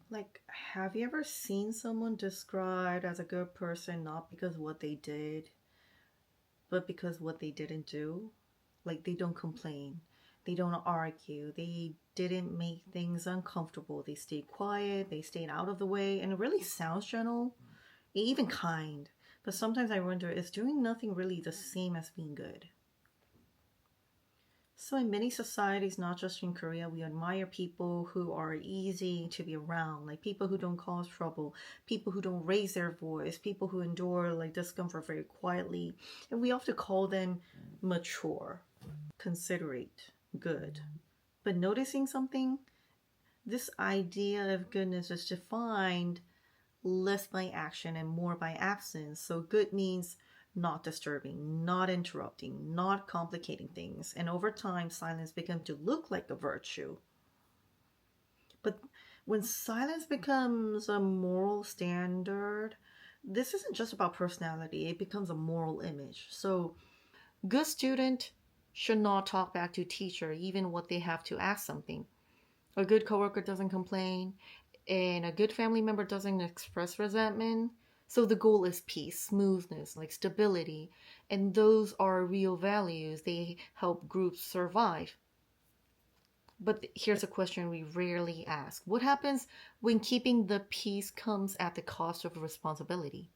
Like, have you ever seen someone described as a good person not because what they did, but because what they didn't do? Like, they don't complain, they don't argue, they didn't make things uncomfortable, they stayed quiet, they stayed out of the way, and it really sounds gentle, even kind. But sometimes I wonder, is doing nothing really the same as being good? So, in many societies, not just in Korea, we admire people who are easy to be around, like people who don't cause trouble, people who don't raise their voice, people who endure like discomfort very quietly. And we often call them mature, considerate, good. But noticing something, this idea of goodness is defined less by action and more by absence. So good means not disturbing, not interrupting, not complicating things. And over time, silence becomes to look like a virtue. But when silence becomes a moral standard, this isn't just about personality, it becomes a moral image. So, good student should not talk back to teacher even what they have to ask something. A good coworker doesn't complain, and a good family member doesn't express resentment. So the goal is peace, smoothness, like stability, and those are real values. They help groups survive. But here's a question we rarely ask. What happens when keeping the peace comes at the cost of responsibility?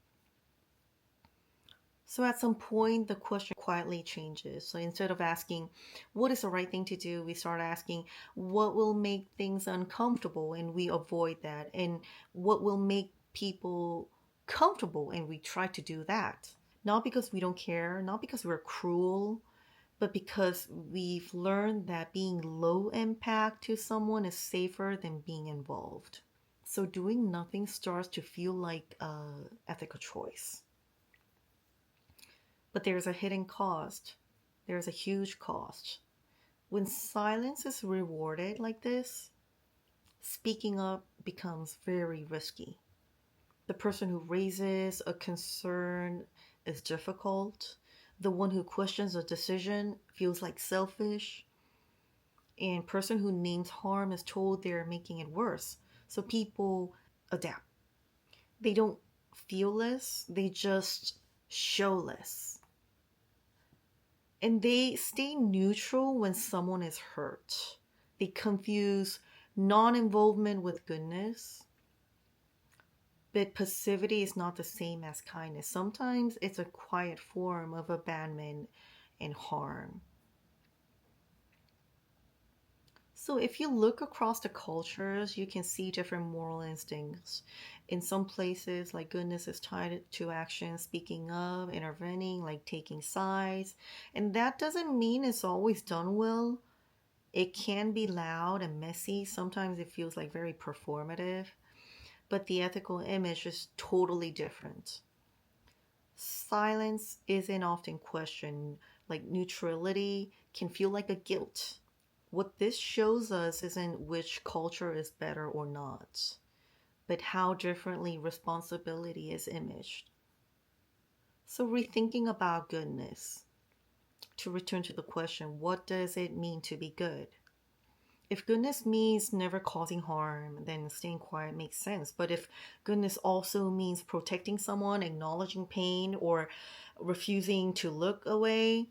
So at some point, the question quietly changes. So instead of asking, what is the right thing to do, we start asking, what will make things uncomfortable? And we avoid that. And what will make people comfortable? And we try to do that. Not because we don't care, not because we're cruel, but because we've learned that being low impact to someone is safer than being involved. So doing nothing starts to feel like an ethical choice. But there's a hidden cost. There's a huge cost. When silence is rewarded like this, speaking up becomes very risky. The person who raises a concern is difficult. The one who questions a decision feels like selfish. And person who names harm is told they're making it worse. So people adapt. They don't feel less, they just show less. And they stay neutral when someone is hurt. They confuse non involvement with goodness. But passivity is not the same as kindness. Sometimes it's a quiet form of abandonment and harm. So, if you look across the cultures, you can see different moral instincts. In some places, like goodness is tied to action, speaking of, intervening, like taking sides. And that doesn't mean it's always done well. It can be loud and messy. Sometimes it feels like very performative, but the ethical image is totally different. Silence isn't often questioned, like neutrality can feel like a guilt. What this shows us isn't which culture is better or not, but how differently responsibility is imaged. So, rethinking about goodness, to return to the question, what does it mean to be good? If goodness means never causing harm, then staying quiet makes sense. But if goodness also means protecting someone, acknowledging pain, or refusing to look away,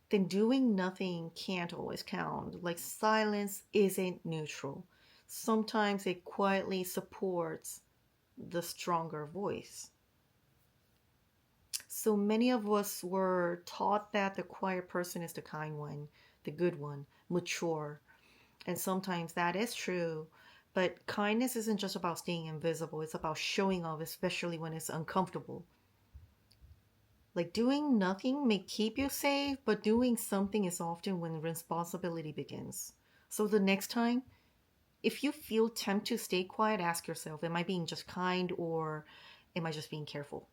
then doing nothing can't always count. Like silence isn't neutral. Sometimes it quietly supports the stronger voice. So many of us were taught that the quiet person is the kind one, the good one, mature. And sometimes that is true. But kindness isn't just about staying invisible, it's about showing up, especially when it's uncomfortable. Like doing nothing may keep you safe, but doing something is often when responsibility begins. So the next time, if you feel tempted to stay quiet, ask yourself, am I being just kind or am I just being careful?